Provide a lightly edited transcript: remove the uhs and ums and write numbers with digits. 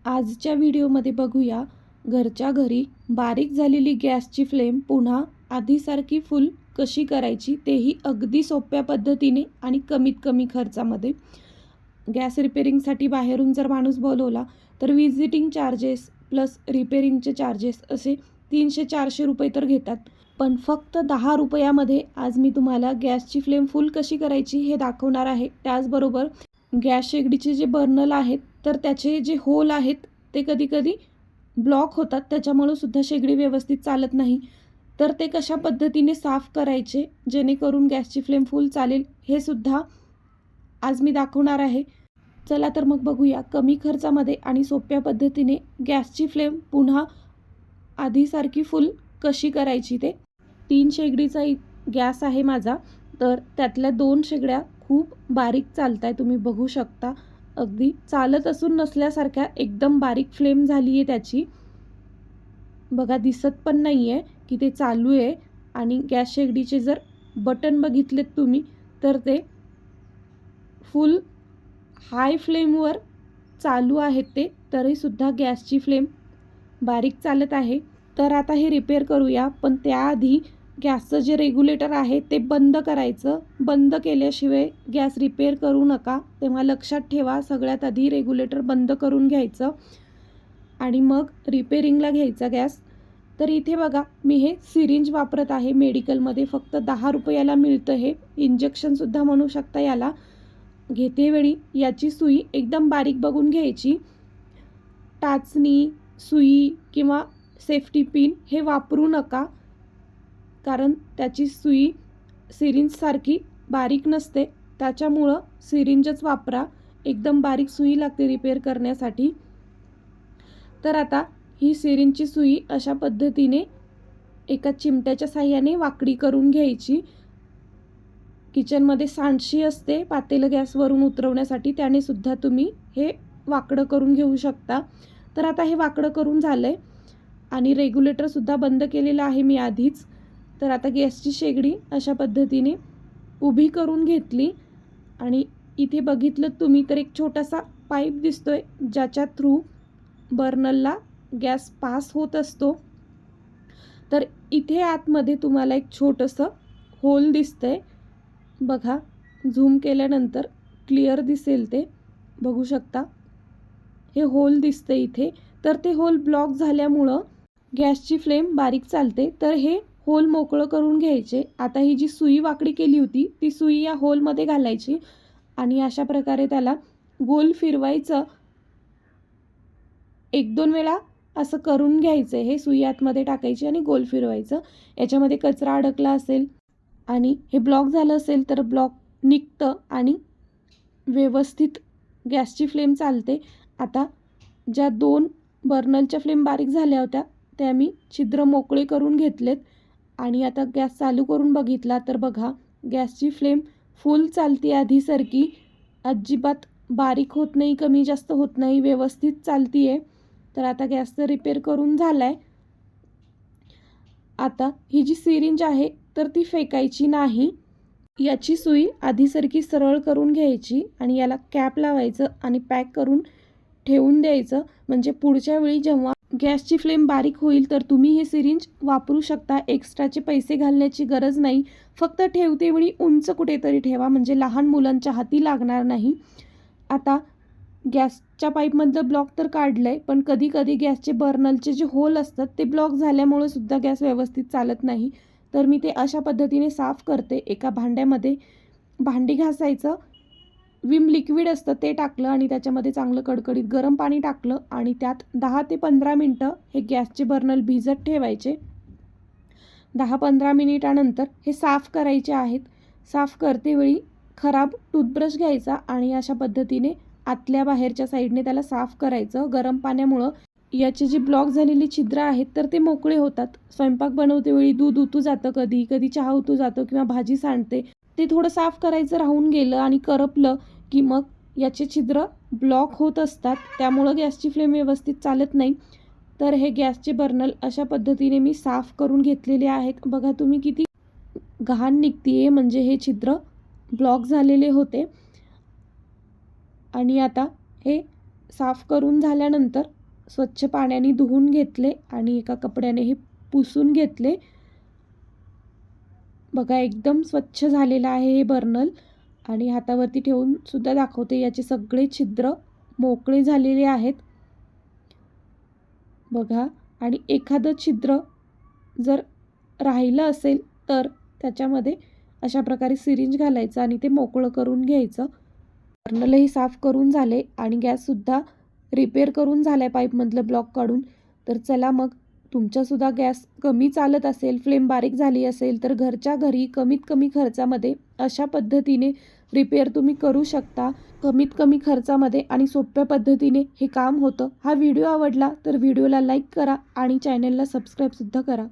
आजच्या व्हिडिओमध्ये बघूया घरच्या घरी बारीक झालेली गॅसची फ्लेम पुन्हा आधीसारखी फुल कशी करायची, तेही अगदी सोप्या पद्धतीने आणि कमीत कमी खर्चामध्ये. गॅस रिपेरिंगसाठी बाहेरून जर माणूस बोलवला तर व्हिजिटिंग चार्जेस प्लस रिपेरिंगचे चार्जेस असे 300-400 रुपये तर घेतात. पण फक्त 10 रुपयामध्ये आज मी तुम्हाला गॅसची फ्लेम फुल कशी करायची हे दाखवणार आहे. त्याचबरोबर गॅस शेगडीचे जे बर्नल आहेत तर त्याचे जे होल आहेत ते कधीकधी ब्लॉक होतात, त्याच्यामुळं सुद्धा शेगडी व्यवस्थित चालत नाही. तर ते कशा पद्धतीने साफ करायचे जेणेकरून गॅसची फ्लेम फुल चालेल हे सुद्धा आज मी दाखवणार आहे. चला तर मग बघूया कमी खर्चामध्ये आणि सोप्या पद्धतीने गॅसची फ्लेम पुन्हा आधीसारखी फुल कशी करायची ते. 3 शेगडीचा गॅस आहे माझा, तर त्यातल्या 2 शेगड्या खूप बारीक चालत आहे. तुम्ही बघू शकता अगदी चालत असून नसल्यासारख्या एकदम बारीक फ्लेम झाली आहे त्याची. बघा दिसत पण नाही आहे की ते चालू आहे. आणि गॅस शेगडीचे जर बटन बघितलेत तुम्ही तर ते फुल हाय फ्लेमवर चालू आहेत ते, तरीसुद्धा गॅसची फ्लेम बारीक चालत आहे. तर आता हे रिपेअर करूया, पण त्याआधी गॅसचं जे रेग्युलेटर आहे ते बंद करायचं. बंद केल्याशिवाय गॅस रिपेअर करू नका, तेव्हा लक्षात ठेवा सगळ्यात आधी रेग्युलेटर बंद करून घ्यायचं आणि मग रिपेअरिंगला घ्यायचा गॅस. तर इथे बघा मी हे सिरिंज वापरत आहे. मेडिकलमध्ये फक्त 10 रुपयाला मिळतं हे. इंजेक्शनसुद्धा म्हणू शकता याला. घेतेवेळी याची सुई एकदम बारीक बघून घ्यायची. टाचणी, सुई किंवा सेफ्टी पिन हे वापरू नका, कारण त्याची सुई सिरिंजसारखी बारीक नसते, त्याच्यामुळं सिरिंजच वापरा. एकदम बारीक सुई लागते रिपेअर करण्यासाठी. तर आता ही सिरिंजची सुई अशा पद्धतीने एका चिमट्याच्या साहाय्याने वाकडी करून घ्यायची. किचनमध्ये सांडशी असते पातेलं गॅसवरून उतरवण्यासाठी, त्याने सुद्धा तुम्ही हे वाकडं करून घेऊ शकता. तर आता हे वाकडं करून झालं आहे आणि रेग्युलेटरसुद्धा बंद केलेलं आहे मी आधीच. तर आता गॅसची शेगडी अशा पद्धतीने उभी करून घेतली आणि इथे बघितलं तुम्ही तर एक छोटासा पाईप दिसतोय ज्याच्या थ्रू बर्नलला गॅस पास होत असतो. तर इथे आतमध्ये तुम्हाला एक छोटंसं होल दिसतंय. बघा झूम केल्यानंतर क्लिअर दिसेल, ते बघू शकता. हे होल दिसतंय इथे. तर ते होल ब्लॉक झाल्यामुळं गॅसची फ्लेम बारीक चालते. तर हे होल मोकळं करून घ्यायचे. आता ही जी सुई वाकडी केली होती ती सुई या होलमध्ये घालायची आणि अशा प्रकारे त्याला गोल फिरवायचं. 1-2 वेळा असं करून घ्यायचं. हे सुई आतमध्ये टाकायची आणि गोल फिरवायचं. याच्यामध्ये कचरा अडकला असेल आणि हे ब्लॉक झालं असेल तर ब्लॉक निघतं आणि व्यवस्थित गॅसची फ्लेम चालते. आता ज्या 2 बर्नलच्या फ्लेम बारीक झाल्या होत्या त्या मी छिद्र मोकळे करून घेतलेत आणि आता गॅस चालू करून बघितला तर बघा गॅसची फ्लेम फुल चालते आधीसारखी. अजिबात बारीक होत नाही, कमी जास्त होत नाही, व्यवस्थित चालती आहे. तर आता गॅसचं रिपेअर करून झाला आहे. आता ही जी सिरिंज आहे तर ती फेकायची नाही. याची सुई आधीसारखी सरळ करून घ्यायची आणि याला कॅप लावायचं आणि पॅक करून ठेवून द्यायचं. म्हणजे पुढच्या वेळी जेव्हा गॅसची फ्लेम बारीक होईल तर तुम्ही हे सिरिंज वापरू शकता. एक्स्ट्राचे पैसे घालण्याची गरज नाही. फक्त ठेवतेवेळी उंच कुठेतरी ठेवा, म्हणजे लहान मुलांच्या हाती लागणार नाही. आता गॅसच्या पाईपमधलं ब्लॉक तर काढलं आहे, पण कधी कधी गॅसचे बर्नलचे जे होल असतात ते ब्लॉक झाल्यामुळे सुद्धा गॅस व्यवस्थित चालत नाही. तर मी ते अशा पद्धतीने साफ करते. एका भांड्यामध्ये भांडी घासायचं, विम लिक्विड असतं ते टाकलं आणि त्याच्यामध्ये चांगलं कडकडीत गरम पाणी टाकलं आणि त्यात 10 ते 15 मिनटं हे गॅसचे बर्नल भिजत ठेवायचे. 10-15 मिनिटानंतर हे साफ करायचे आहेत. साफ करतेवेळी खराब टूथब्रश घ्यायचा आणि अशा पद्धतीने आतल्या बाहेरच्या साईडने त्याला साफ करायचं. गरम पाण्यामुळं याचे जे ब्लॉक झालेली छिद्र आहेत तर ते मोकळे होतात. स्वयंपाक बनवतेवेळी दूध उतू जातं, कधी कधी चहा उतू जातो किंवा भाजी सांडते, ते थोडं साफ करायचं राहून गेलं आणि करपलं की मग याचे छिद्र ब्लॉक होत असतात, त्यामुळं गॅसची फ्लेम व्यवस्थित चालत नाही. तर हे गॅसचे बर्नल अशा पद्धतीने मी साफ करून घेतलेले आहेत. बघा तुम्ही किती घाण निघतीये, म्हणजे हे छिद्र ब्लॉक झालेले होते. आणि आता हे साफ करून झाल्यानंतर स्वच्छ पाण्याने धुवून घेतले आणि एका कपड्याने हे पुसून घेतले. बघा एकदम स्वच्छ झालेलं आहे हे बर्नल. आणि हातावरती ठेवून सुद्धा दाखवते, याचे सगळे छिद्र मोकळे झालेले आहेत बघा. आणि एखादं छिद्र जर राहिलं असेल तर त्याच्यामध्ये अशा प्रकारे सिरिंज घालायचं आणि ते मोकळं करून घ्यायचं. बर्नलही साफ करून झाले आणि गॅससुद्धा रिपेअर करून झाला आहे पाईपमधलं ब्लॉक काढून. तर चला मग, तुमचासुद्धा गॅस कमी चालत असेल, फ्लेम बारीक झाली असेल तर घरच्या घरी कमीत कमी खर्चामध्ये अशा पद्धतीने रिपेअर तुम्ही करू शकता. कमीत कमी खर्चामध्ये आणि सोप्या पद्धतीने हे काम होतं. हा व्हिडिओ आवडला तर व्हिडिओला लाईक करा आणि चॅनलला सबस्क्राईबसुद्धा करा.